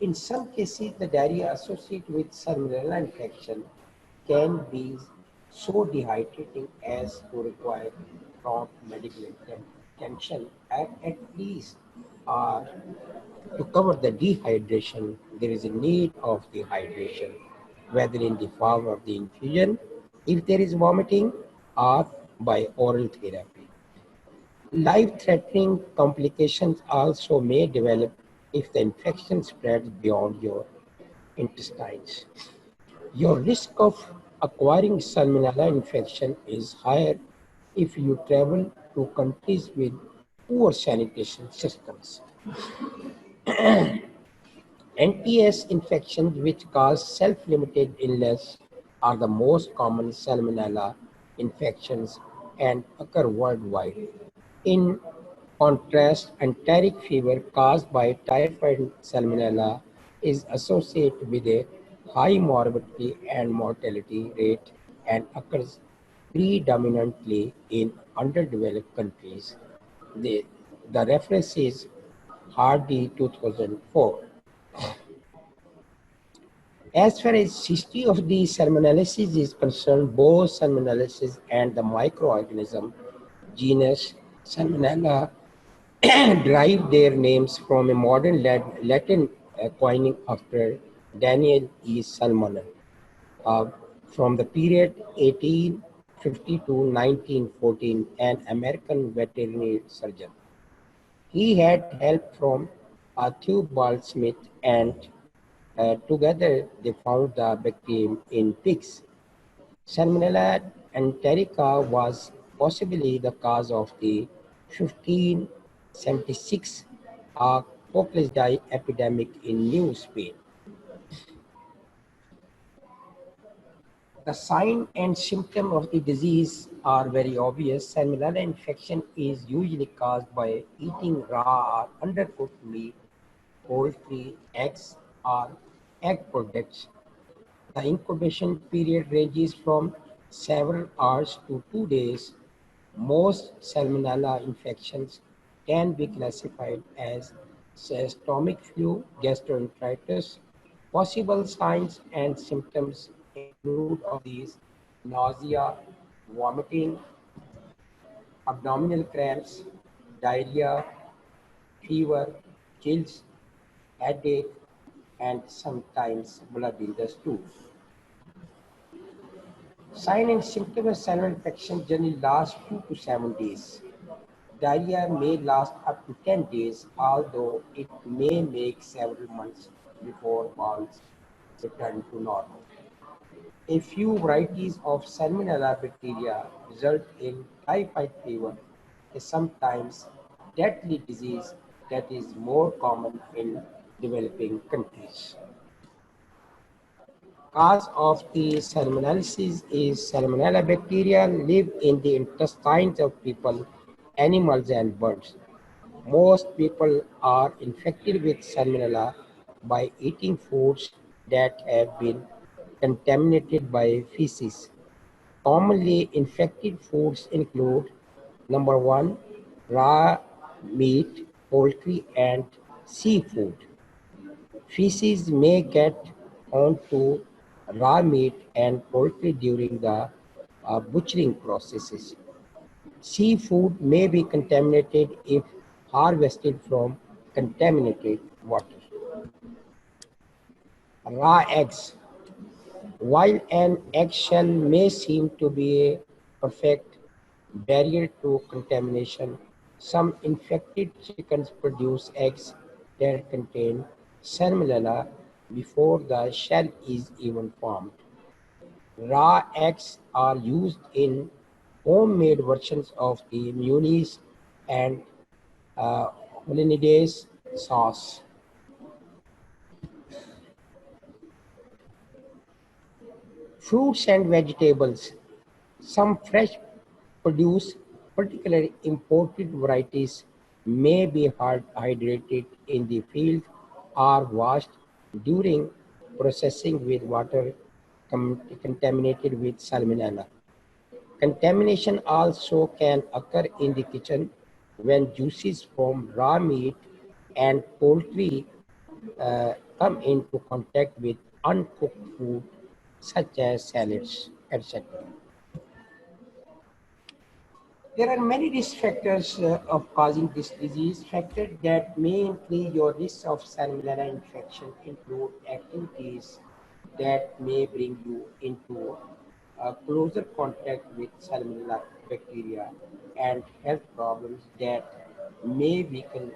In some cases, the diarrhea associated with salmonella infection can be so dehydrating as to require prompt medical attention. At least uh, to cover the dehydration, there is a need of the hydration, whether in the form of the infusion, if there is vomiting, or by oral therapy. Life-threatening complications also may develop if the infection spreads beyond your intestines. Your risk of acquiring salmonella infection is higher if you travel to countries with poor sanitation systems. NTS infections, which cause self-limited illness, are the most common salmonella infections and occur worldwide. In contrast, enteric fever caused by typhoid salmonella is associated with a high morbidity and mortality rate and occurs predominantly in underdeveloped countries. The, the reference is Hardy 2004. As far as history of the salmonellosis is concerned, both salmonellosis and the microorganism genus Salmonella derive their names from a modern Latin coining after Daniel E. Salmon uh, from the period 1850 to 1914, an American veterinary surgeon. He had help from Theobald Smith, and together they found the bacterium in pigs. Salmonella enterica was possibly the cause of the 1576 coccidiosis epidemic in New Spain. The sign and symptom of the disease are very obvious. Salmonella infection is usually caused by eating raw or undercooked meat, poultry, eggs, or egg products. The incubation period ranges from several hours to 2 days. Most salmonella infections can be classified as stomach flu, gastroenteritis. Possible signs and symptoms include of these nausea, vomiting, abdominal cramps, diarrhea, fever, chills, headache, and sometimes blood in the stool. Sign and symptoms of salmonella infection generally last 2 to 7 days. Diarrhea may last up to 10 days, although it may make several months before bowels return to normal. A few varieties of Salmonella bacteria result in typhoid fever, a sometimes deadly disease that is more common in developing countries. Cause of the salmonellosis is Salmonella bacteria live in the intestines of people, animals, and birds. Most people are infected with salmonella by eating foods that have been contaminated by feces. Commonly infected foods include number one, raw meat, poultry, and seafood. Feces may get onto raw meat and poultry during the butchering processes. Seafood may be contaminated if harvested from contaminated water. Raw eggs. While an eggshell may seem to be a perfect barrier to contamination, some infected chickens produce eggs that contain salmonella before the shell is even formed. Raw eggs are used in homemade versions of the mayonnaise and uh, hollandaise sauce. Fruits and vegetables. Some fresh produce, particularly imported varieties, may be hard hydrated in the field or washed during processing with water contaminated with salmonella. Contamination also can occur in the kitchen when juices from raw meat and poultry come into contact with uncooked food such as salads, etc. There are many risk factors of causing this disease. Factors that may increase your risk of salmonella infection include activities that may bring you into closer contact with salmonella bacteria and health problems that may weaken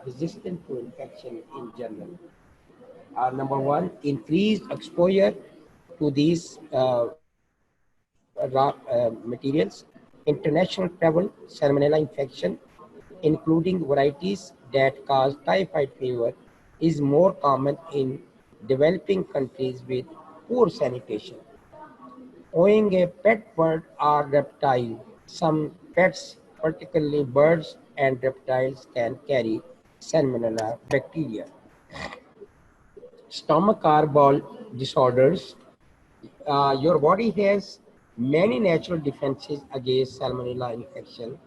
resistance to infection in general. Number one, increased exposure to these materials, international travel, salmonella infection, including varieties that cause typhoid fever, is more common in developing countries with poor sanitation. Owning a pet bird or reptile, some pets, particularly birds and reptiles, can carry salmonella bacteria. Stomach or bowel disorders. Your body has many natural defenses against salmonella infection.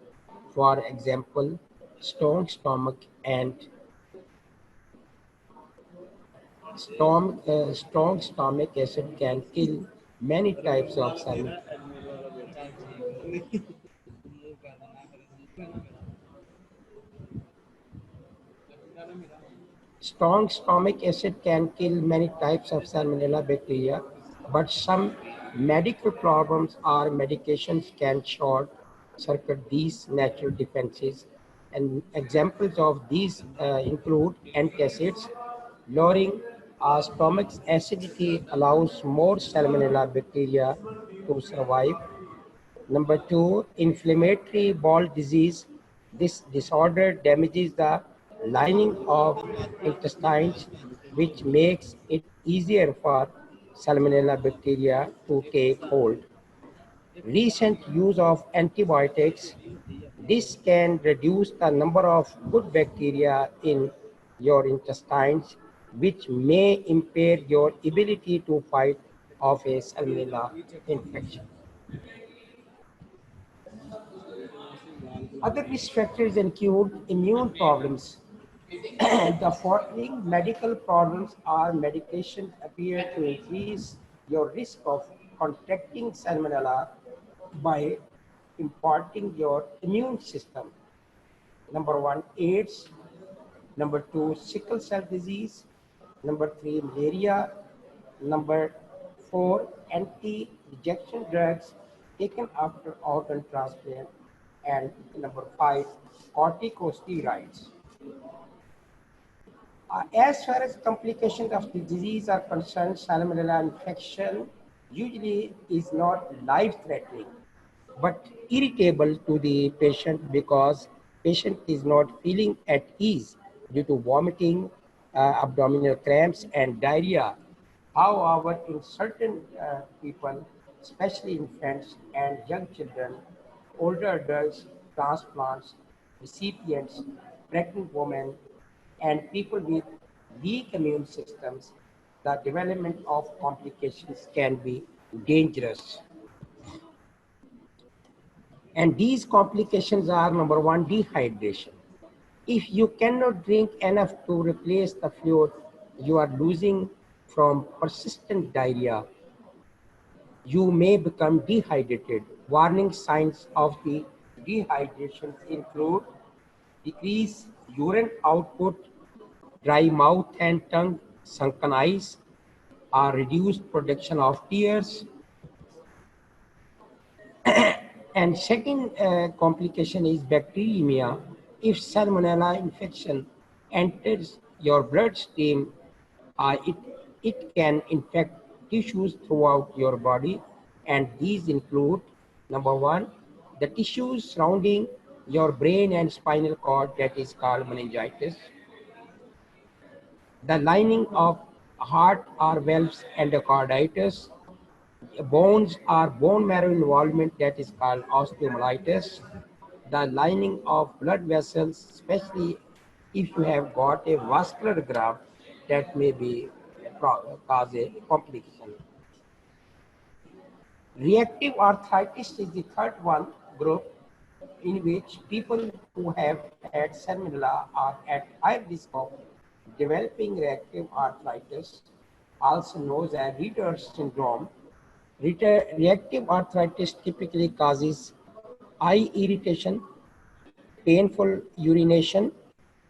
For example, strong stomach and strong stomach acid can kill many types of salmonella. Strong stomach acid can kill many types of salmonella bacteria, but some medical problems or medications can short circuit these natural defenses. And examples of these include antacids. Lowering stomach's acidity allows more salmonella bacteria to survive. Number two, inflammatory bowel disease. This disorder damages the lining of intestines, which makes it easier for salmonella bacteria to take hold. Recent use of antibiotics. This can reduce the number of good bacteria in your intestines, which may impair your ability to fight off a salmonella infection. Other risk factors include immune problems. The following medical problems or medications appear to increase your risk of contracting salmonella by imparting your immune system. Number one, AIDS. Number two, sickle cell disease. Number three, malaria. Number four, anti-rejection drugs taken after organ transplant. And number five, corticosteroids. As far as complications of the disease are concerned, salmonella infection usually is not life-threatening, but irritable to the patient because patient is not feeling at ease due to vomiting, abdominal cramps, and diarrhea. However, in certain people, especially infants and young children, older adults, transplants, recipients, pregnant women, and people with weak immune systems, the development of complications can be dangerous. And these complications are number one, dehydration. If you cannot drink enough to replace the fluid you are losing from persistent diarrhea, you may become dehydrated. Warning signs of the dehydration include decreased urine output, dry mouth and tongue, sunken eyes, or reduced production of tears. And second complication is bacteremia. If salmonella infection enters your bloodstream, it, it can infect tissues throughout your body. And these include, number one, the tissues surrounding your brain and spinal cord, that is called meningitis. The lining of heart or valves, endocarditis. Bones or bone marrow involvement, that is called osteomyelitis. The lining of blood vessels, especially if you have got a vascular graft, that may be cause a complication. Reactive arthritis is the third one group in which people who have had salmonella are at high risk of developing reactive arthritis, also known as Reader's syndrome. Reactive arthritis typically causes eye irritation, painful urination,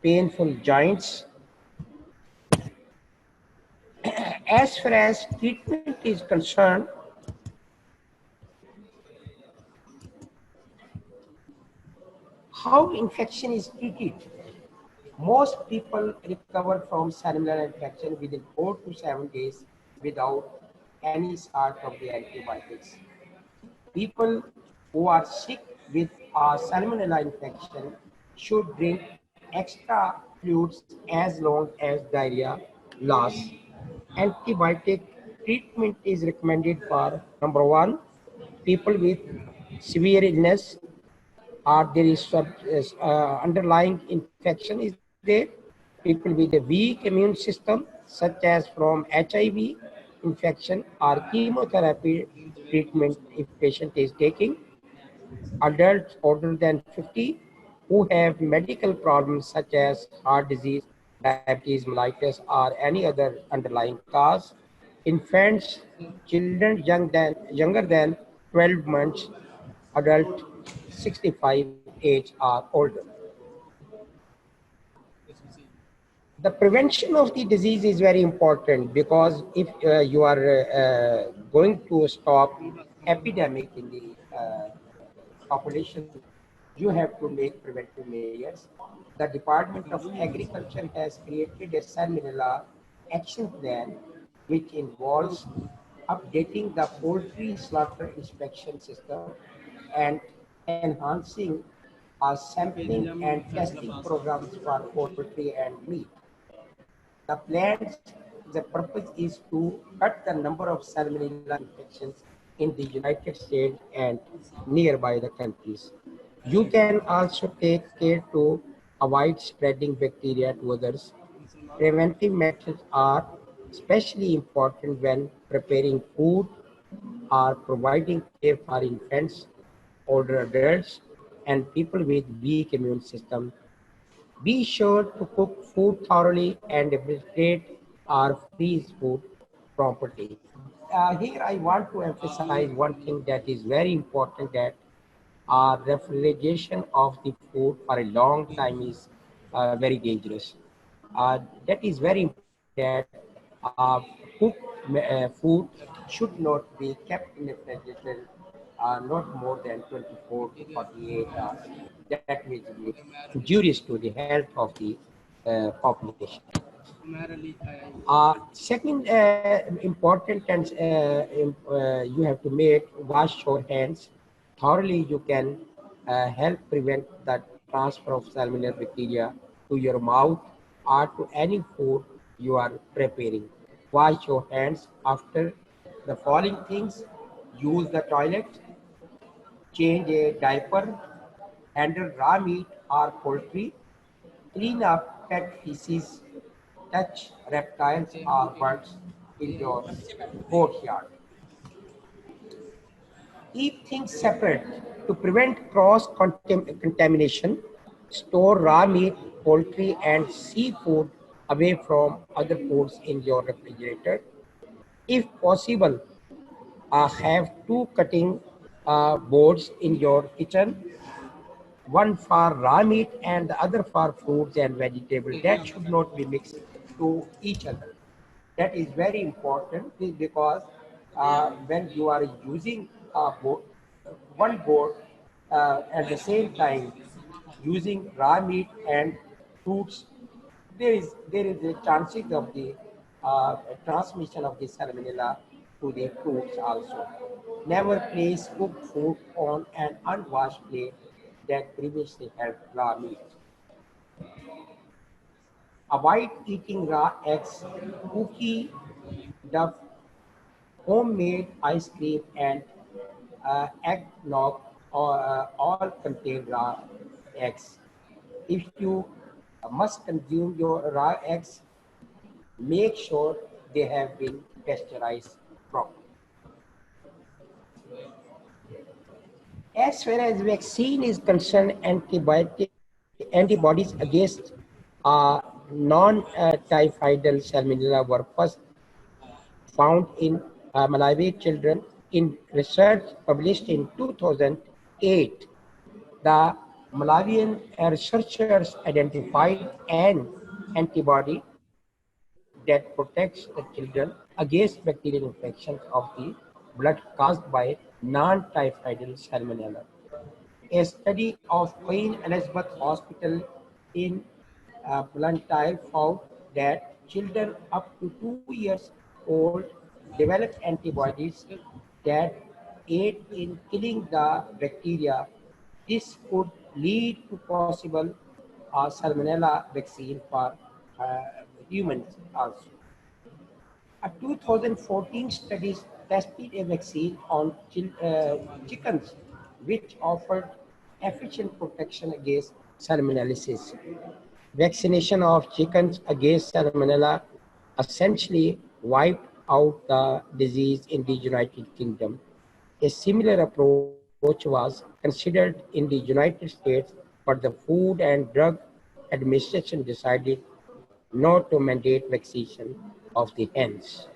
painful joints. As far as treatment is concerned, how infection is treated? Most people recover from salmonella infection within 4 to 7 days without any start of the antibiotics. People who are sick with a salmonella infection should drink extra fluids as long as diarrhea lasts. Antibiotic treatment is recommended for number one, people with severe illness or there is underlying infection is there. People with a weak immune system, such as from HIV infection or chemotherapy treatment if patient is taking. Adults older than 50 who have medical problems such as heart disease, diabetes, mellitus, or any other underlying cause. Infants, children younger than 12 months, adult 65 age or older. The prevention of the disease is very important because if you are going to stop epidemic in the population, you have to make preventive measures. The Department of Agriculture has created a salmonella action plan which involves updating the poultry slaughter inspection system and enhancing our sampling and testing programs for poultry and meat. The plans, the purpose is to cut the number of salmonella infections in the United States and nearby the countries. You can also take care to avoid spreading bacteria to others. Preventive methods are especially important when preparing food or providing care for infants, older adults, and people with weak immune system. Be sure to cook food thoroughly and refrigerate or freeze food properly. Here I want to emphasize one thing that is very important, that refrigeration of the food for a long time is very dangerous. That is very important that food should not be kept in a refrigerator not more than 24 to 48 hours. That will be injurious to the health of the population. Second important and you have to make wash your hands thoroughly. You can help prevent the transfer of salmonella bacteria to your mouth or to any food you are preparing. Wash your hands after the following things: use the toilet, change a diaper, handle raw meat or poultry, clean up pet feces, touch reptiles or birds in your courtyard. Keep things separate to prevent cross contamination. Store raw meat, poultry, and seafood away from other foods in your refrigerator. If possible, have two cutting boards in your kitchen, one for raw meat and the other for fruits and vegetables. That should not be mixed to each other. That is very important because when you are using one board at the same time using raw meat and fruits, there is a chances of the transmission of the salmonella to the fruits also. Never place cooked food on an unwashed plate that previously held raw meat. Avoid eating raw eggs, cookie dough, homemade ice cream, and eggnog all contain raw eggs. If you must consume your raw eggs, make sure they have been pasteurized properly. As far as vaccine is concerned, antibodies against uh, non-typhoidal salmonella were first found in Malawi children in research published in 2008. The Malawian researchers identified an antibody that protects the children against bacterial infections of the blood caused by non-typhoidal salmonella. A study of Queen Elizabeth Hospital in Blantyre found that children up to 2 years old develop antibodies that aid in killing the bacteria. This could lead to possible salmonella vaccine for uh, humans also. A 2014 study tested a vaccine on chickens, which offered efficient protection against salmonellosis. Vaccination of chickens against salmonella essentially wiped out the disease in the United Kingdom. A similar approach was considered in the United States, but the Food and Drug Administration decided not to mandate vaccination of the hens.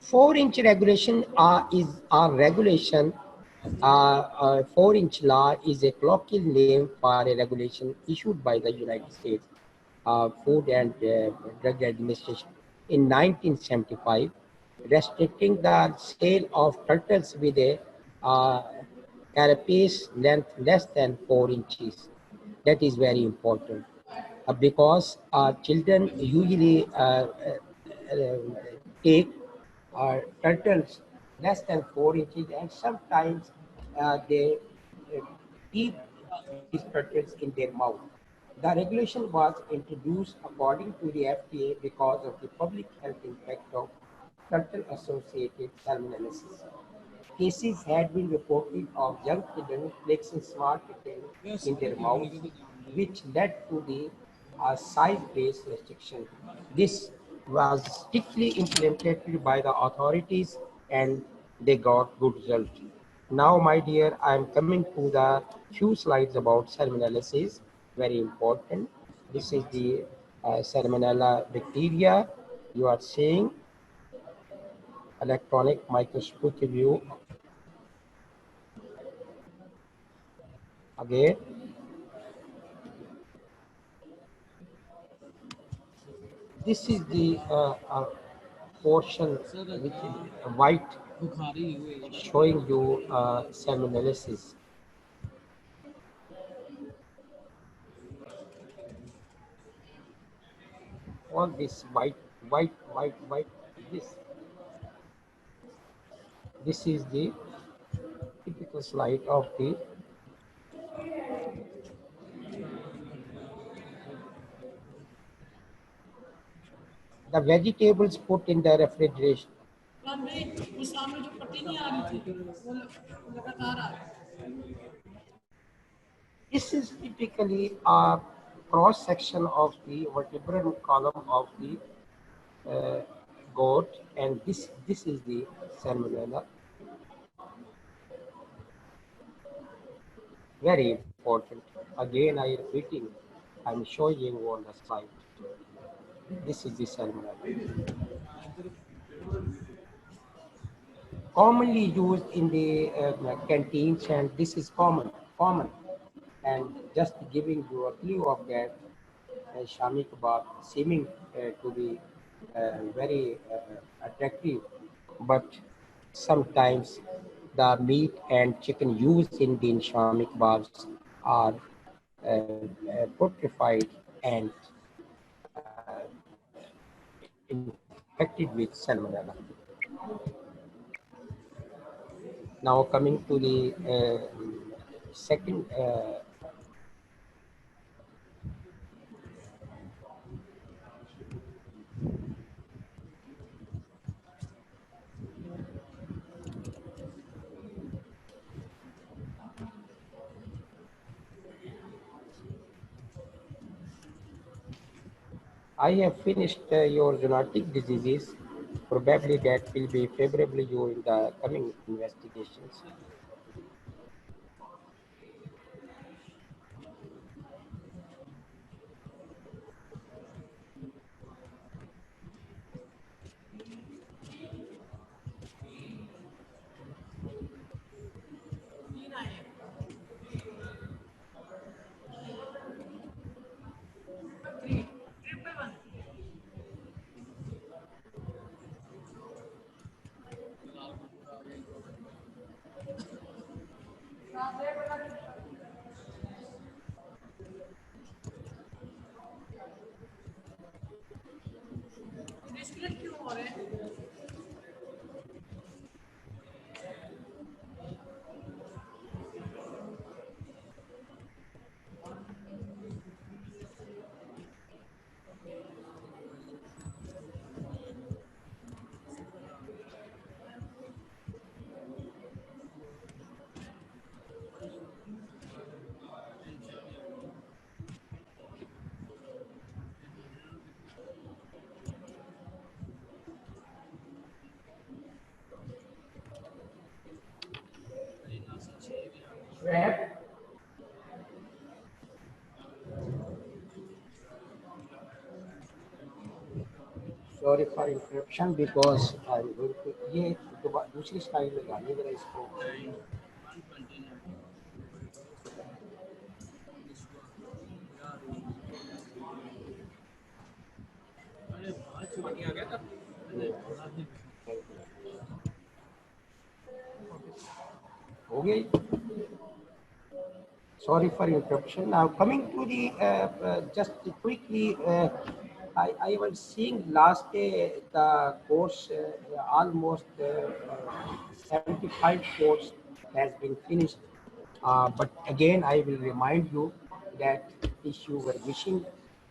4-inch regulation is our regulation. 4-inch law is a colloquial name for a regulation issued by the United States Food and Drug Administration in 1975, restricting the sale of turtles with a uh, carapace length less than 4 inches. That is very important because children usually take turtles less than 4 inches, and sometimes they keep these turtles in their mouth. The regulation was introduced according to the FDA because of the public health impact of turtle associated salmonellosis. Cases had been reported of young children placing small turtles in their mouths, which led to the size-based restriction. This was strictly implemented by the authorities and they got good results. Now, my dear, I am coming to the few slides about salmonellosis, very important. This is the salmonella bacteria. You are seeing electronic microscopy view again. This is the portion which is white showing you salmonellosis. All this white. This this is the typical slide of the vegetables put in the refrigeration. This is typically a cross section of the vertebral column of the uh, goat, and this is the salmonella. Very important. Again, I repeating. I'm showing you on the slide. This is the salmonella. Commonly used in the canteens, and this is common. And just giving you a clue of that, Shami kebab seeming to be very attractive, but sometimes the meat and chicken used in the Shami kebabs are putrefied and infected with salmonella. Now coming to the second I have finished your zoonotic diseases. Probably that will be favorably you in the coming investigations. Sorry for interruption because I will ये दूसरी slide में डालिए जरा इसको. हो गई. Sorry for interruption. Now coming to the just quickly, I was seeing last day the course almost 75 course has been finished. But again, I will remind you that if you were wishing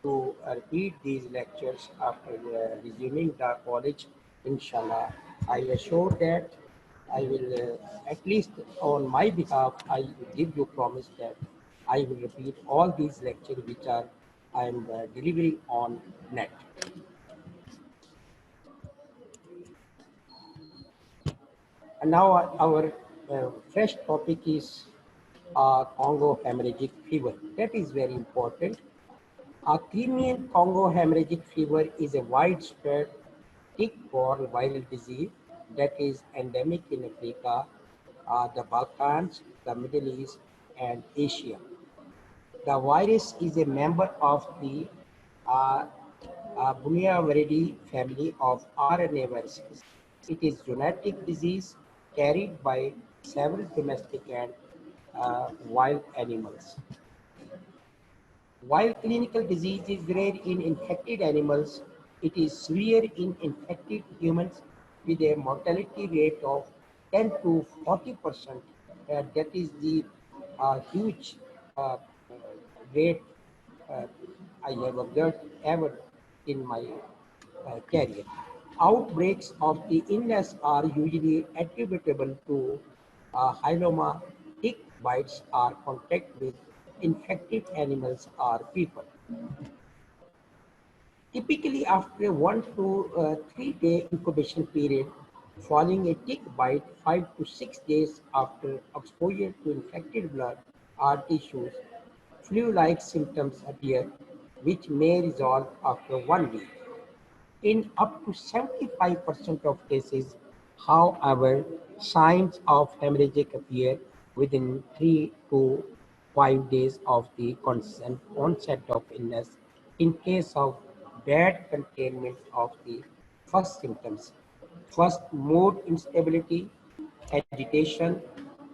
to repeat these lectures after resuming the college, inshallah, I assure that I will, at least on my behalf, I give you promise that I will repeat all these lectures which are I am delivering on net. And now our fresh topic is Congo hemorrhagic fever. That is very important. Crimean Congo hemorrhagic fever is a widespread tick-borne viral disease that is endemic in Africa, the Balkans, the Middle East, and Asia. The virus is a member of the uh, Bunyaviridi family of RNA viruses. It is genetic disease carried by several domestic and wild animals. While clinical disease is rare in infected animals, it is severe in infected humans with a mortality rate of 10 to 40%. That is the huge uh, rate uh, I have observed ever in my career. Outbreaks of the illness are usually attributable to hyloma tick bites or contact with infected animals or people. Typically, after a 1 to 3 day incubation period, following a tick bite, 5 to 6 days after exposure to infected blood or tissues, flu-like symptoms appear, which may resolve after 1 week. In up to 75% of cases, however, signs of hemorrhage appear within 3 to 5 days of the onset of illness in case of bad containment of the first symptoms. First, mood instability, agitation,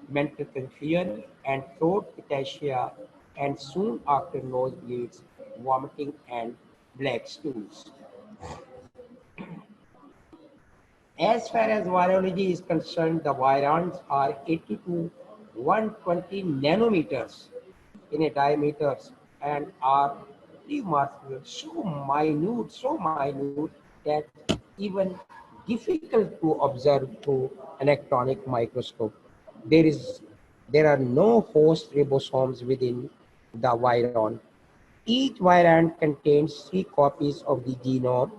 mental confusion, and throat ataxia, and soon after nosebleeds, vomiting, and black stools. As far as virology is concerned, the virions are 80 to 120 nanometers in a diameter and are remarkable, so minute that even difficult to observe through electronic microscope. There is there are no host ribosomes within the virion. Each variant contains 3 copies of the genome.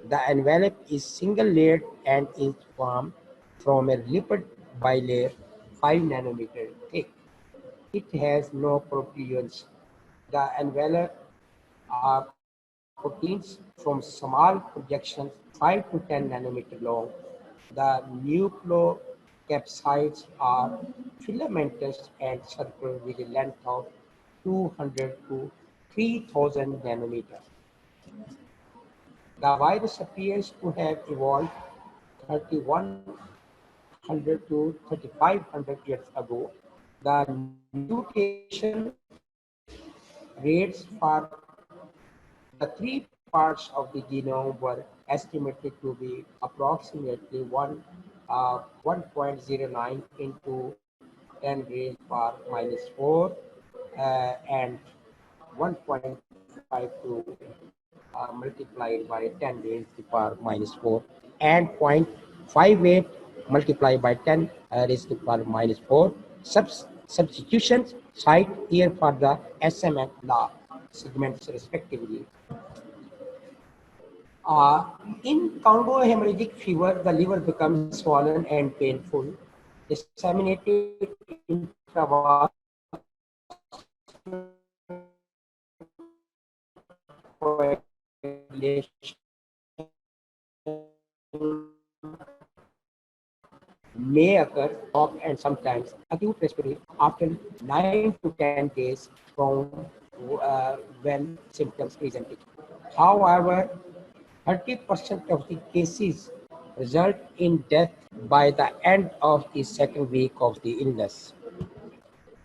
The envelope is single-layered and is formed from a lipid bilayer 5 nanometer thick. It has no proteins. The envelope are proteins from small projections 5 to 10 nanometer long. The nucleocapsides are filamentous and circular with a length of 200 to 3000 nanometers. The virus appears to have evolved 3100 to 3500 years ago. The mutation rates for the three parts of the genome were estimated to be approximately 1.09 into 10 raised power minus 4 and 1.52 multiplied by 10 raised to power minus 4 and 0.58 multiplied by 10 raised to power minus 4. Substitutions cite here for the SMN law segments respectively. Uh, in Congo hemorrhagic fever, the liver becomes swollen and painful, disseminated intravascular coagulation may occur, shock, and sometimes acute respiratory after 9 to 10 days from when symptoms presented. However, 30% of the cases result in death by the end of the second week of the illness.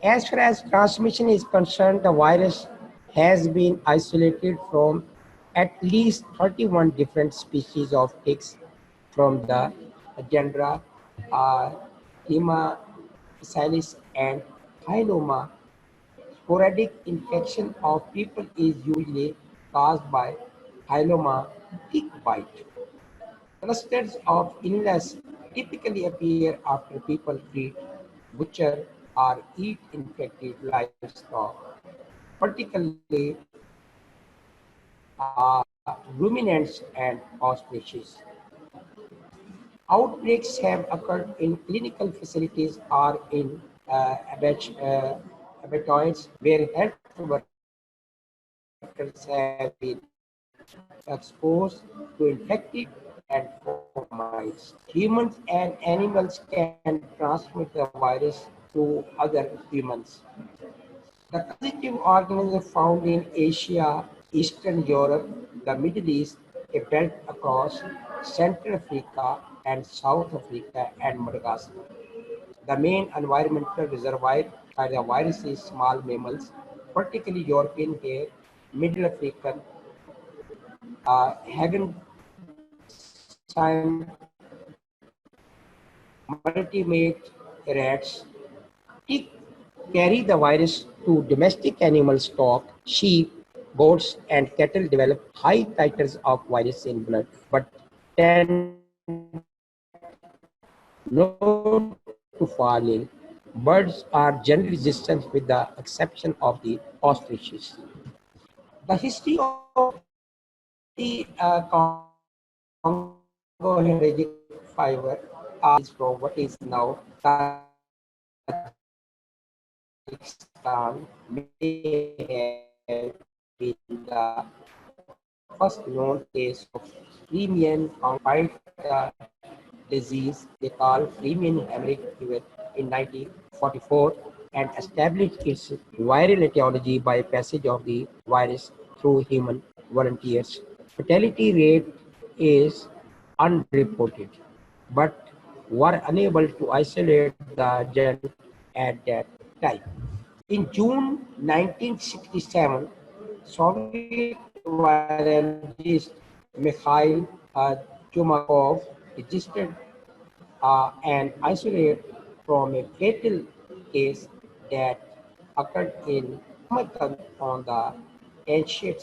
As far as transmission is concerned, the virus has been isolated from at least 31 different species of ticks from the genera uh, Haemaphysalis and Hyloma. Sporadic infection of people is usually caused by Hyloma tick bite. Clusters of illness typically appear after people feed, butcher, or eat infected livestock, particularly ruminants and ostriches. Outbreaks have occurred in clinical facilities or in abattoirs where health workers have been exposed to infected and formaldehyde mites. Humans and animals can transmit the virus to other humans. The causative organisms found in Asia, Eastern Europe, the Middle East, a belt across Central Africa and South Africa and Madagascar. The main environmental reservoir for the virus is small mammals, particularly European hare, Middle African Hagen multimate rats. Tick carry the virus to domestic animal stock, sheep, goats, and cattle develop high titers of virus in blood, but tend not to fall ill. Birds are generally resistant with the exception of the ostriches. The history of the Congo hemorrhagic fever is from what is now Tajikistan may have been the first known case of Crimean fight disease they call Crimean hemorrhagic fever in 1944 and established its viral etiology by passage of the virus through human volunteers. Fatality rate is unreported, but were unable to isolate the general at that time. In June 1967, Soviet virologist Mikhail Chumakov registered and isolated from a fatal case that occurred in Samarkand on the ancient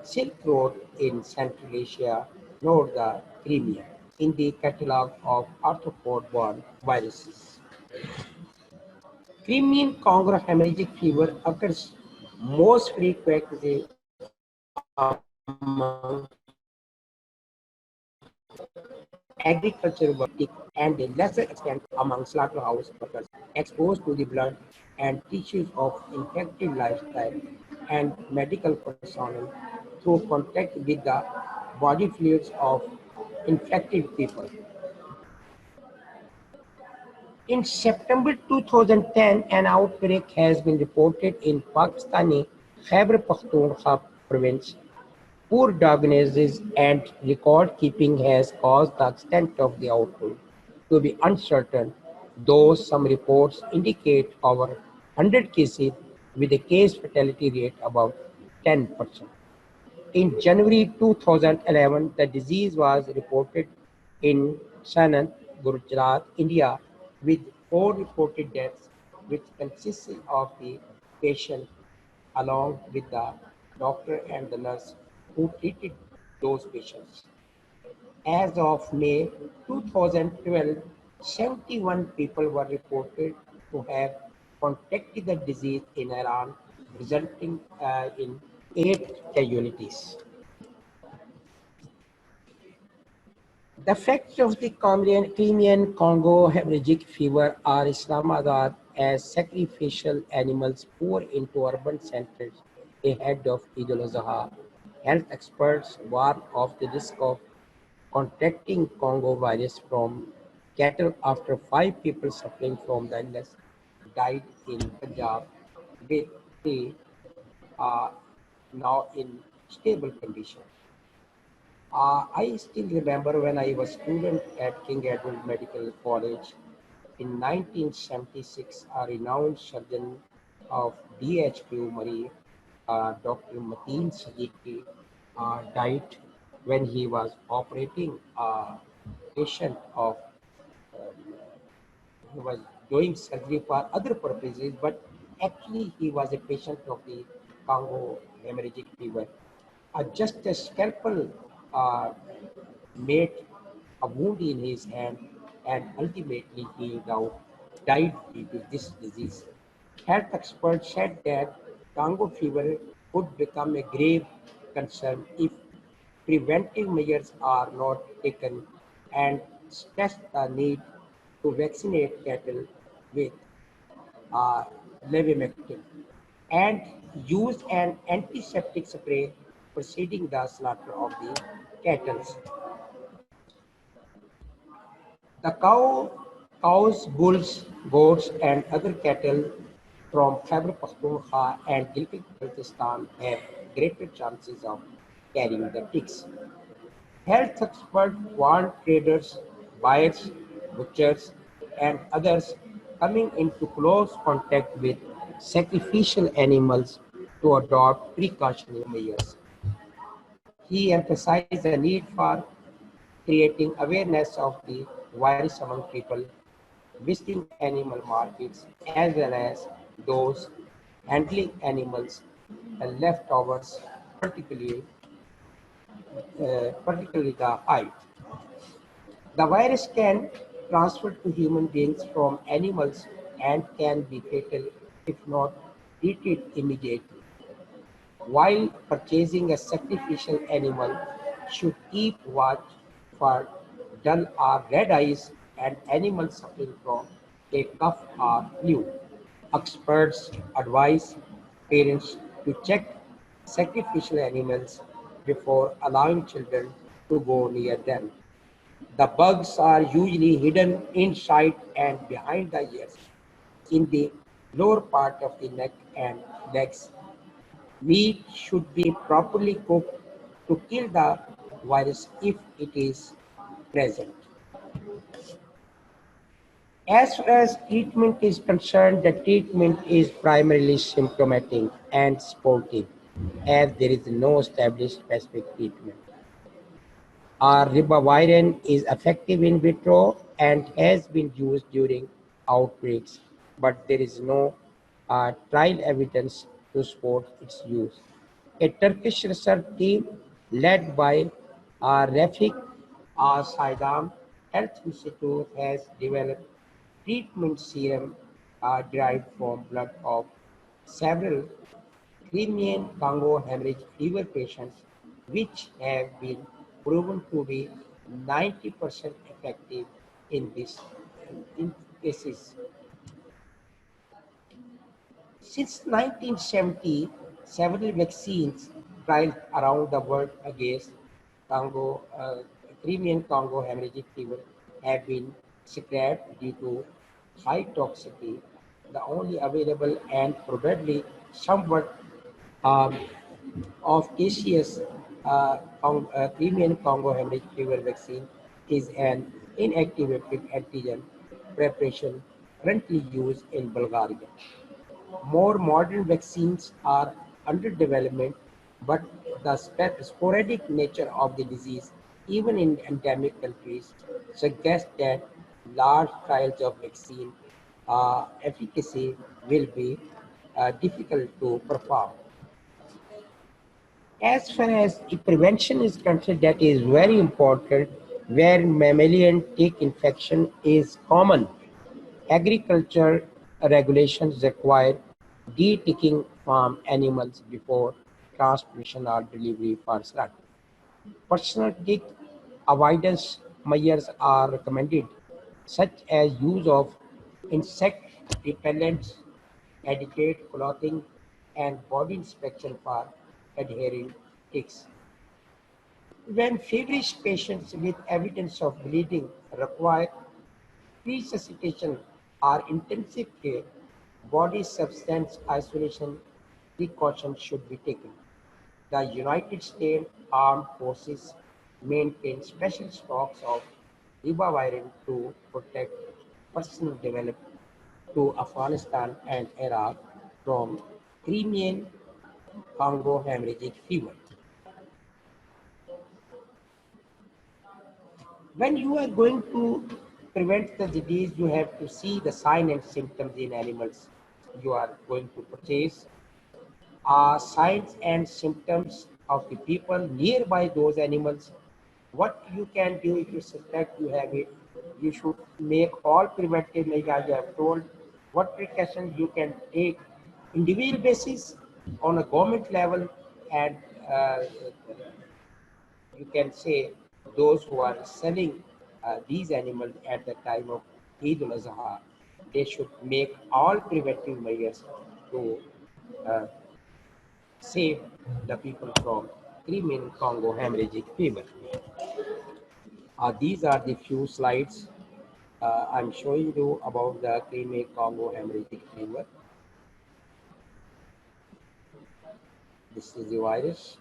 Silk Road in Central Asia, north the Crimea, in the catalogue of arthropod-borne viruses. Crimean Congo hemorrhagic fever occurs most frequently among agricultural workers and a lesser extent among slaughterhouse workers exposed to the blood and tissues of infected livestock and medical personnel through contact with the body fluids of infected people. In September 2010, an outbreak has been reported in Pakistani Khyber Pakhtunkhwa province. Poor diagnosis and record keeping has caused the extent of the outbreak to be uncertain, though some reports indicate over 100 cases with a case fatality rate above 10%. In January 2011, the disease was reported in Sanand, Gujarat, India, with 4 reported deaths, which consisted of the patient along with the doctor and the nurse who treated those patients. As of May 2012, 71 people were reported to have contracted the disease in Iran, resulting in 8 casualties. The effects of the Crimean Congo hemorrhagic fever are Islamabad as sacrificial animals pour into urban centers ahead of Eid al-Adha. Health experts warn of the risk of contracting Congo virus from cattle after 5 people suffering from the illness died in Punjab, with 3 now in stable condition. I still remember when I was student at King Edward Medical College in 1976, a renowned surgeon of DHQ Marie, Dr. Mateen Siddiqui, died when he was operating a patient of, he was doing surgery for other purposes, but actually he was a patient of the Congo hemorrhagic fever. Just a scalpel uh, made a wound in his hand, and ultimately he now died due to this disease. Health experts said that Congo fever could become a grave concern if preventive measures are not taken, and stressed the need to vaccinate cattle with uh, levimectin and use an antiseptic spray preceding the slaughter of the cattle. The cows, bulls, goats, and other cattle from Khyber Pakhtunkhwa and Gilgit-Baltistan have greater chances of carrying the ticks. Health experts warn traders, buyers, butchers, and others coming into close contact with sacrificial animals to adopt precautionary measures. He emphasized the need for creating awareness of the virus among people visiting animal markets as well as those handling animals and leftovers, particularly, particularly the hide. The virus can transfer to human beings from animals and can be fatal if not treated immediately. While purchasing a sacrificial animal, should keep watch for dull or red eyes and animals suffering from a cough or flu. Experts advise parents to check sacrificial animals before allowing children to go near them. The bugs are usually hidden inside and behind the ears, in the lower part of the neck and legs. Meat should be properly cooked to kill the virus if it is present. As far as treatment is concerned, the treatment is primarily symptomatic and supportive, as there is no established specific treatment. Ribavirin is effective in vitro and has been used during outbreaks, but there is no trial evidence to support its use. A Turkish research team led by Refik Saidam Health Institute has developed treatment serum derived from blood of several Crimean Congo hemorrhage fever patients, which have been proven to be 90% effective in this in cases. Since 1970, several vaccines trials around the world against Congo, Crimean Congo hemorrhagic fever have been scrapped due to high toxicity. The only available and probably somewhat um, of caseous Crimean Congo hemorrhage fever vaccine is an inactivated antigen preparation currently used in Bulgaria. More modern vaccines are under development, but the sporadic nature of the disease, even in endemic countries, suggests that large trials of vaccine efficacy will be difficult to perform. As far as the prevention is concerned, that is very important. Where mammalian tick infection is common, agriculture regulations require de-ticking farm animals before transportation or delivery for slaughter. Personal tick avoidance measures are recommended, such as use of insect repellents, adequate clothing, and body inspection for adhering ticks. When feverish patients with evidence of bleeding require resuscitation or intensive care, body substance isolation precautions should be taken. The United States Armed Forces maintain special stocks of ribavirin to protect personnel developed to Afghanistan and Iraq from Crimean Congo hemorrhagic fever. When you are going to prevent the disease, you have to see the sign and symptoms in animals you are going to purchase. Signs and symptoms of the people nearby those animals. What you can do if you suspect you have it, you should make all preventive measures I have told. What precautions you can take individual basis on a government level, and uh, you can say those who are selling these animals at the time of Eid al-Azha, they should make all preventive measures to uh, save the people from Crimean Congo hemorrhagic fever. These are the few slides I'm showing you about the Crimean Congo hemorrhagic fever. This is the virus.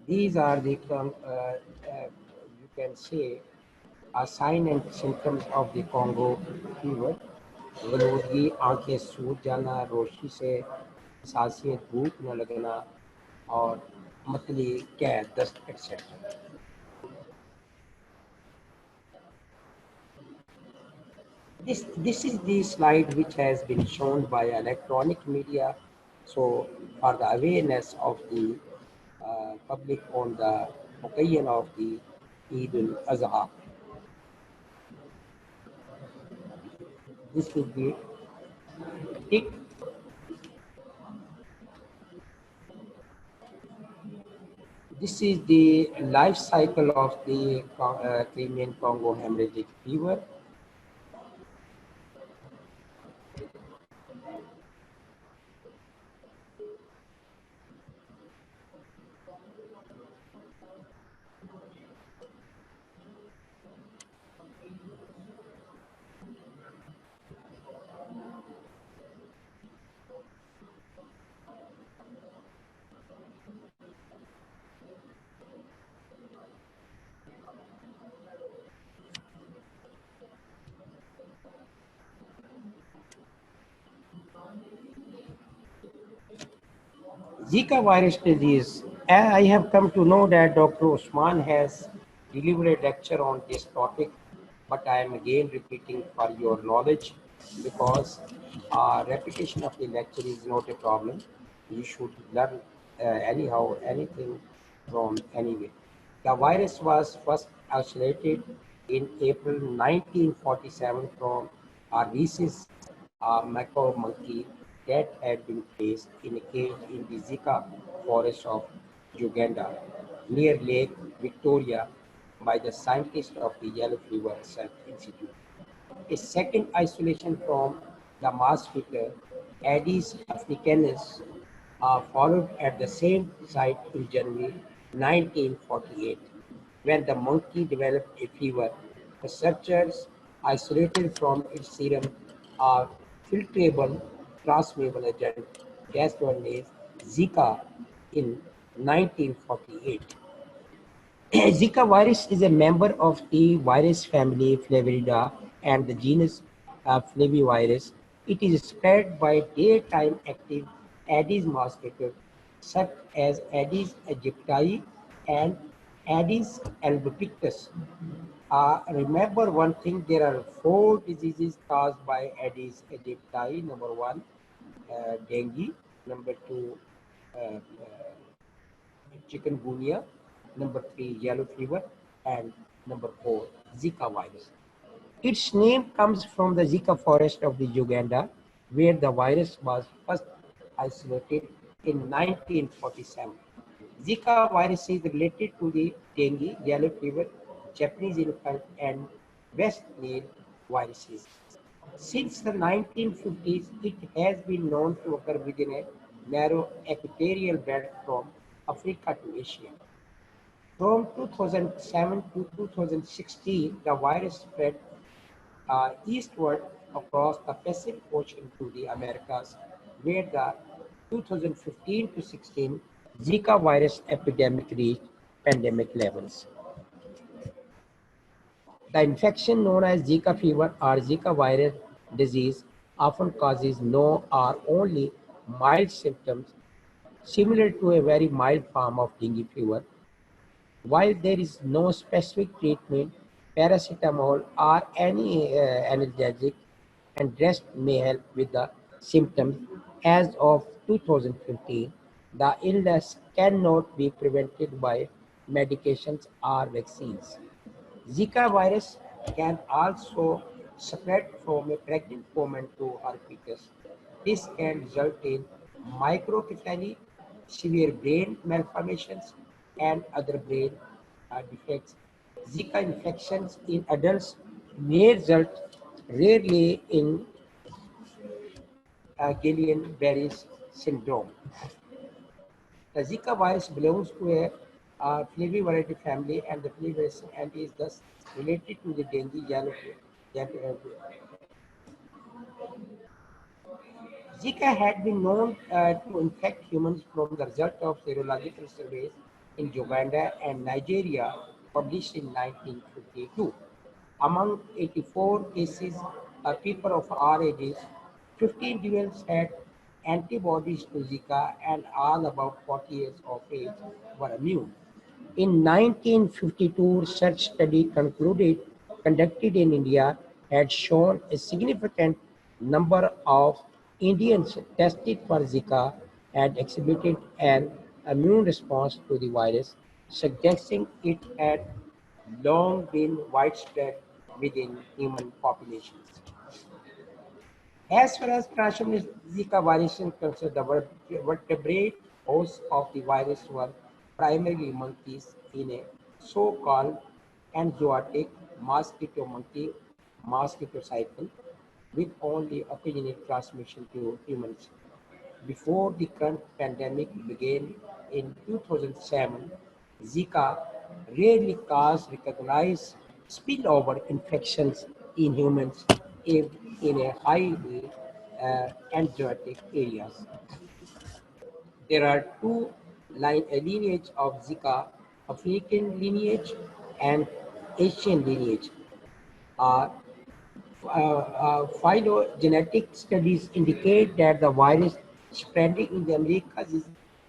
These are the, you can say, sign and symptoms of the Congo fever. गलूदगी, आंखें सूज जाना, रोशनी से सांसें धूप न लगना और मतली, कैद, दस्त, etc. This is the slide which has been shown by electronic media. So for the awareness of the public on the occasion of the Eid al-Azha, this will be tick. This is the life cycle of the Crimean Congo hemorrhagic fever. Zika virus disease. I have come to know that Dr. Usman has delivered a lecture on this topic, but I am again repeating for your knowledge because repetition of the lecture is not a problem. You should learn anyhow anything from anywhere. The virus was first isolated in April 1947 from a rhesus macaw monkey that had been placed in a cage in the Zika forest of Uganda near Lake Victoria by the scientists of the Yellow Fever Research Institute. A second isolation from the mosquito Aedes africanus followed at the same site in January 1948. When the monkey developed a fever, researchers isolated from its serum a filtrable transmissible agent Gastroenterus Zika in 1948. Zika virus is a member of the virus family Flaviridae and the genus Flavivirus. It is spread by daytime active Aedes mosquitoes such as Aedes aegypti and Aedes albopictus. Remember one thing, there are four diseases caused by Aedes aegypti. Number one, dengue. Number two, uh, chikungunya, number three, yellow fever, and number four, Zika virus. Its name comes from the Zika forest of the Uganda, where the virus was first isolated in 1947. Zika virus is related to the dengue, yellow fever, Japanese influenza, and West Nile viruses. Since the 1950s, it has been known to occur within a narrow equatorial belt from Africa to Asia. From 2007 to 2016, the virus spread eastward across the Pacific Ocean to the Americas, where the 2015 to 16 Zika virus epidemic reached pandemic levels. The infection known as Zika fever or Zika virus disease often causes no or only mild symptoms similar to a very mild form of dengue fever. While there is no specific treatment, paracetamol or any analgesic and rest may help with the symptoms. As of 2015, the illness cannot be prevented by medications or vaccines. Zika virus can also spread from a pregnant woman to her fetus. This can result in microcephaly, severe brain malformations, and other brain defects. Zika infections in adults may result rarely in Guillain-Barré syndrome. The Zika virus belongs to a Flavivirus family, and the Flavivirus and is thus related to the dengue yellow fever. Zika had been known to infect humans from the result of serological surveys in Uganda and Nigeria published in 1952. Among 84 cases, people of our ages, 15 individuals had antibodies to Zika, and all about 40 years of age were immune. In 1952, research study conducted in India had shown a significant number of Indians tested for Zika had exhibited an immune response to the virus, suggesting it had long been widespread within human populations. As far as transmission Zika virus is concerned, the vertebrate hosts of the virus were primarily monkeys in a so-called enzootic mosquito monkey mosquito cycle, with only occasional transmission to humans. Before the current pandemic began in 2007, Zika rarely caused recognized spillover infections in humans in a highly endemic areas. There are two lineage of Zika: African lineage and Asian lineage. Uh, Phylogenetic studies indicate that the virus spreading in the Americas is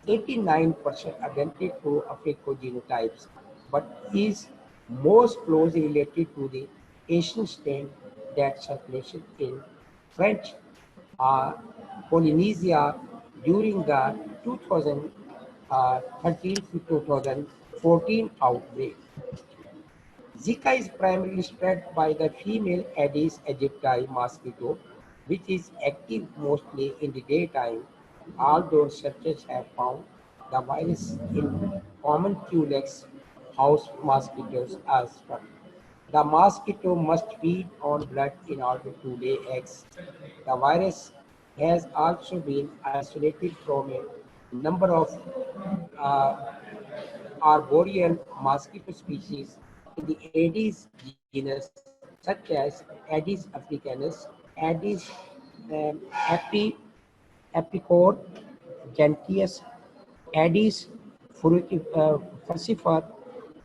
89% identical to African genotypes, but is most closely related to the Asian strain that circulated in French uh, Polynesia during the 2013 to 2014 outbreak. Zika is primarily spread by the female Aedes aegypti mosquito, which is active mostly in the daytime, although researchers have found the virus in common Culex house mosquitoes as well. The mosquito must feed on blood in order to lay eggs. The virus has also been isolated from a number of uh, arboreal mosquito species in the Aedes genus, such as Aedes africanus, Aedes epicor, gentius, Aedes furcifer,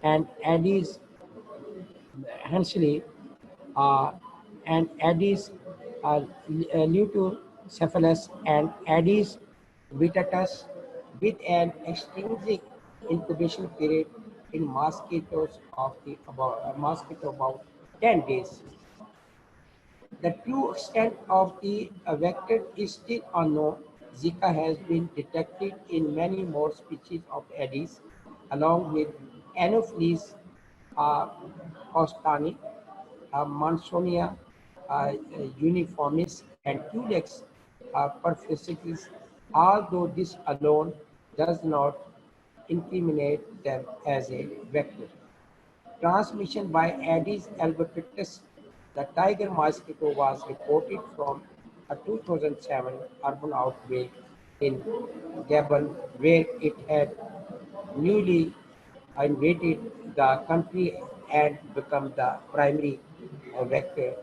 and Aedes Hensley uh, and Aedes leucocephalus and Aedes vittatus with an extrinsic incubation period in mosquitoes of the about mosquito about 10 days. The true extent of the vector is still unknown. Zika has been detected in many more species of Aedes, along with Anopheles uh, costani, Mansonia uniformis, and Culex perficis, although this alone does not incriminate them as a vector. Transmission by Aedes albopictus, the tiger mosquito, was reported from a 2007 urban outbreak in Gabon, where it had newly invaded the country and become the primary vector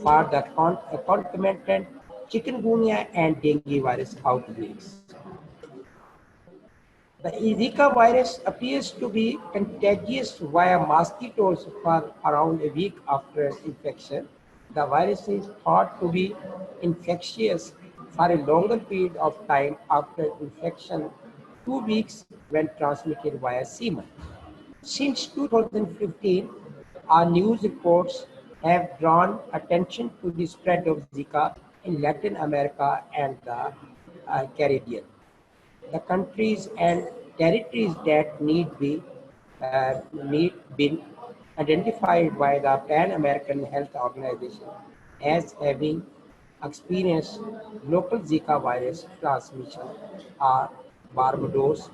for the concomitant chikungunya and dengue virus outbreaks. The Zika virus appears to be contagious via mosquitoes for around a week after infection. The virus is thought to be infectious for a longer period of time after infection, 2 weeks when transmitted via semen. Since 2015, our news reports have drawn attention to the spread of Zika in Latin America and the Caribbean. The countries and territories that need been identified by the Pan American Health Organization as having experienced local Zika virus transmission are Barbados,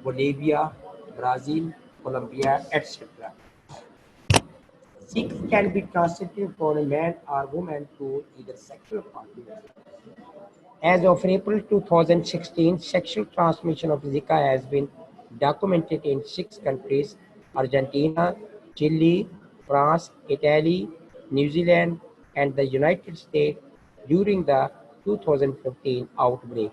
Bolivia, Brazil, Colombia, etc. Zika can be transmitted from a man or woman to either sexual partners. As of April 2016, sexual transmission of Zika has been documented in 6 countries: Argentina, Chile, France, Italy, New Zealand, and the United States during the 2015 outbreak.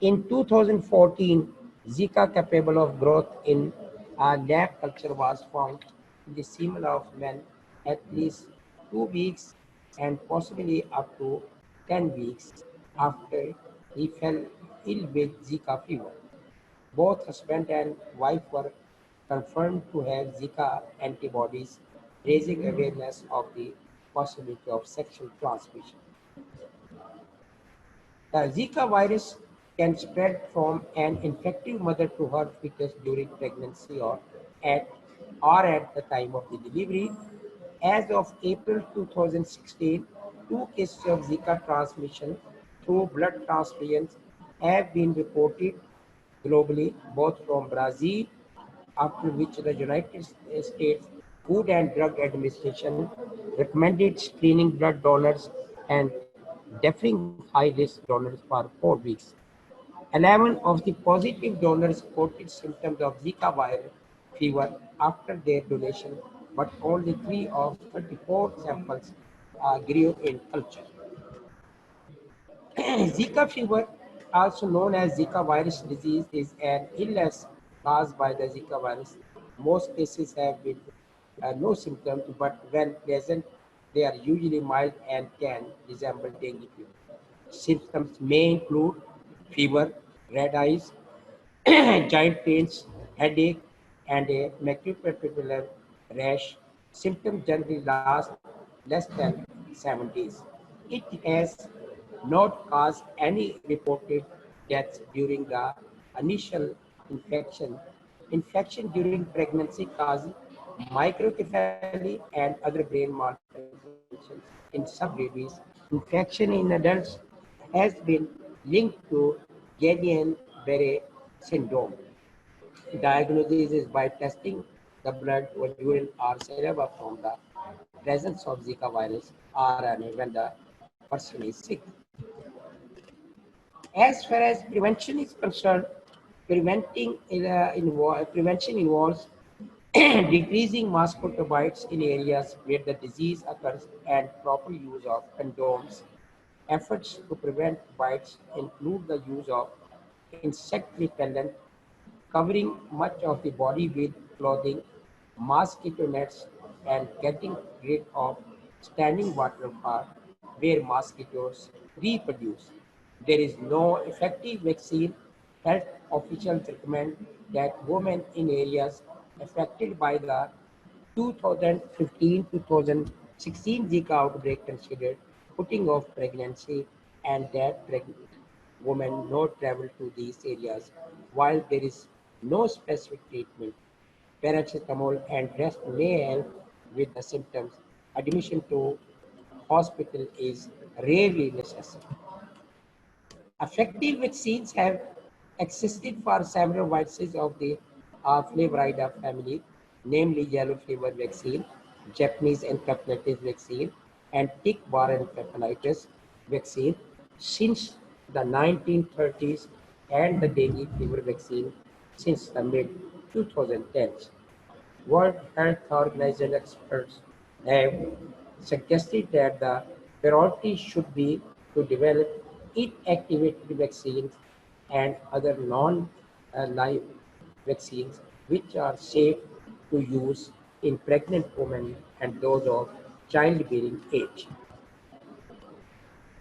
In 2014, Zika capable of growth in a lab culture was found in the semen of men at least 2 weeks and possibly up to 10 weeks after he fell ill with Zika fever. Both husband and wife were confirmed to have Zika antibodies, raising awareness of the possibility of sexual transmission. The Zika virus can spread from an infected mother to her fetus during pregnancy or at the time of the delivery. As of April 2016, 2 cases of Zika transmission through blood transfusions have been reported globally, both from Brazil, after which the United States Food and Drug Administration recommended screening blood donors and deferring high-risk donors for 4 weeks. 11 of the positive donors reported symptoms of Zika virus fever after their donation, but only 3 of 34 samples grew in culture. Zika fever, also known as Zika virus disease, is an illness caused by the Zika virus. Most cases have been no symptoms, but when present, they are usually mild and can resemble dengue fever. Symptoms may include fever, red eyes, joint pains, headache, and a macropepular rash. Symptoms generally last less than 7 days. It has not caused any reported deaths during the initial infection. Infection during pregnancy causes microcephaly and other brain malfunctions in some babies. Infection in adults has been linked to Guillain-Barré syndrome. Diagnosis is by testing the blood or urine or saliva from the presence of Zika virus RNA when the person is sick. As far as prevention is concerned, prevention involves decreasing mosquito bites in areas where the disease occurs and proper use of condoms. Efforts to prevent bites include the use of insect repellent, covering much of the body with clothing, mosquito nets, and getting rid of standing water for where mosquitoes reproduce. There is no effective vaccine. Health officials recommend that women in areas affected by the 2015-2016 Zika outbreak considered putting off pregnancy and that pregnant women not travel to these areas. While there is no specific treatment, paracetamol and rest may help with the symptoms. Admission to hospital is rarely necessary. Effective vaccines have existed for several viruses of the Flavirida family, namely yellow fever vaccine, Japanese encephalitis vaccine, and tick-borne encephalitis vaccine since the 1930s, and the dengue fever vaccine since the mid 2010s. World Health Organization experts have suggested that the priority should be to develop inactivated vaccines and other non-live vaccines which are safe to use in pregnant women and those of childbearing age.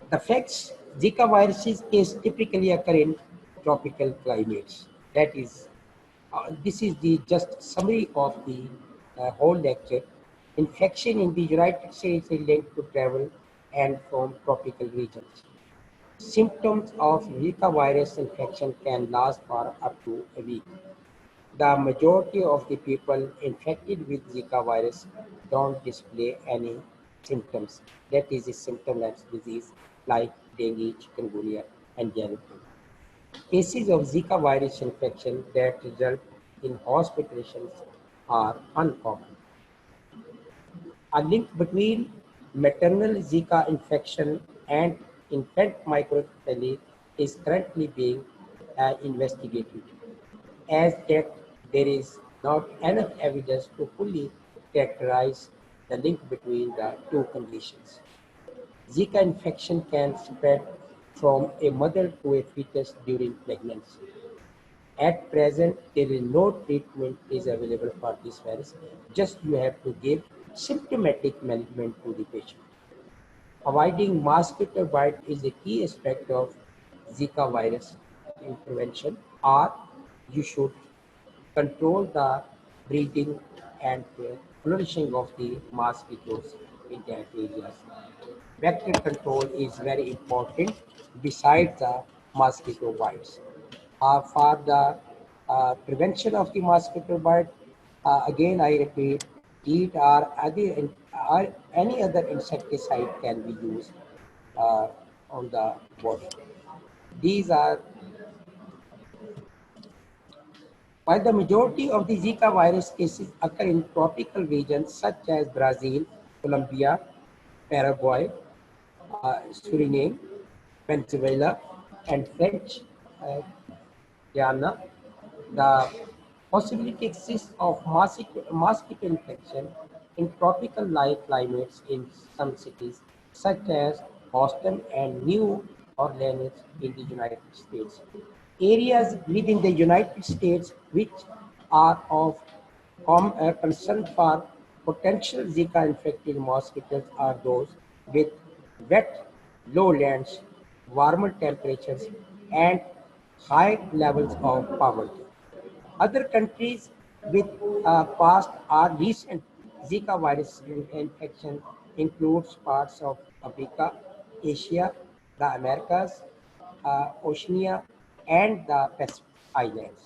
The facts: Zika viruses is typically occur in tropical climates. That is, this is the just summary of the whole lecture. Infection in the United States is linked to travel and from tropical regions. Symptoms of Zika virus infection can last for up to a week. The majority of the people infected with Zika virus don't display any symptoms. That is a symptomless disease like dengue, chikungunya, and yellow fever. Cases of Zika virus infection that result in hospitalizations are uncommon. A link between maternal Zika infection and infant microcephaly is currently being investigated, as yet there is not enough evidence to fully characterize the link between the two conditions. Zika infection can spread from a mother to a fetus during pregnancy. At present, there is no treatment is available for this virus. Just you have to give symptomatic management to the patient. Avoiding mosquito bite is a key aspect of Zika virus prevention, or you should control the breeding and flourishing of the mosquitoes in that areas. Vector control is very important besides the mosquito bites. For the prevention of the mosquito bite, again I repeat, DEET or any other insecticide can be used uh, on the body. These are While the majority of the Zika virus cases occur in tropical regions such as Brazil, Colombia, Paraguay, Suriname, Venezuela, and French uh, Guiana, the possibility exists of mosquito infection in tropical like climates in some cities such as Boston and New Orleans in the United States. Areas within the United States which are of concern for potential Zika infected mosquitoes are those with wet lowlands, warmer temperatures, and high levels of poverty. Other countries with past or recent Zika virus infection includes parts of Africa, Asia, the Americas, Oceania, and the Pacific Islands.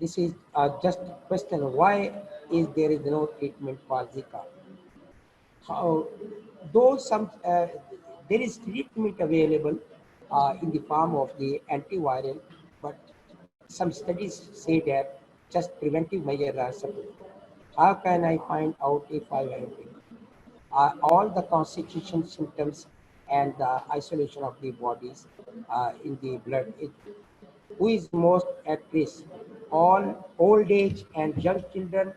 This is just a question: why is there is no treatment for Zika? How, though there is treatment available in the form of the antiviral, but some studies say that just preventive measures are sufficient. How can I find out if I have it? All the constitution symptoms and the isolation of the bodies in the blood. Who is most at risk? All old age and young children,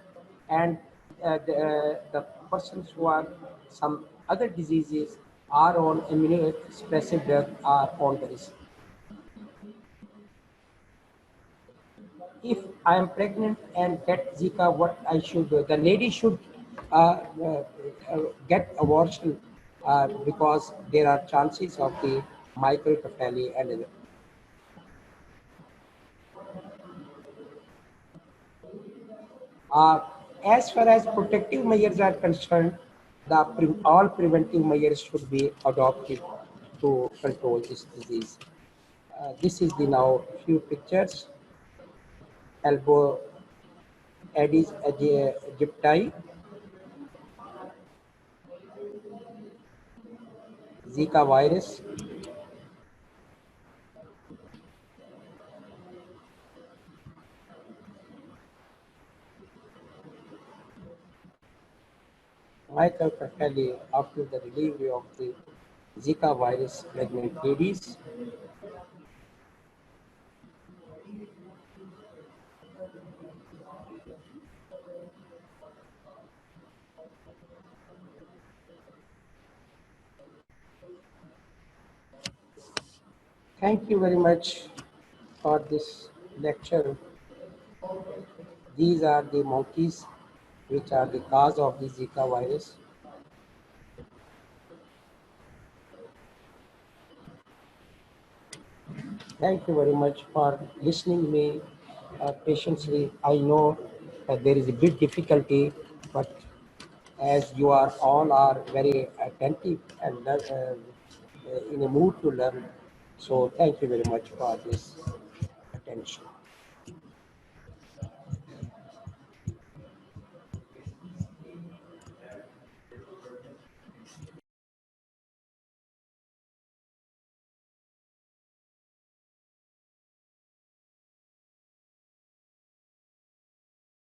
and the persons who are some other diseases are on immunosuppressive drug are on the risk. if I am pregnant and get Zika, what I should do? The lady should uh, uh, get abortion because there are chances of the microcephaly and uh, as far as protective measures are concerned, all preventive measures should be adopted to control this disease. This is the now few pictures. Elbow Aedes aegypti, Zika virus, microcephaly after the delivery of the Zika virus pregnant ladies. Thank you very much for this lecture. These are the monkeys which are the cause of the Zika virus. Thank you very much for listening me patiently. I know that there is a bit difficulty, but as you are all are very attentive and in a mood to learn, so thank you very much for this attention.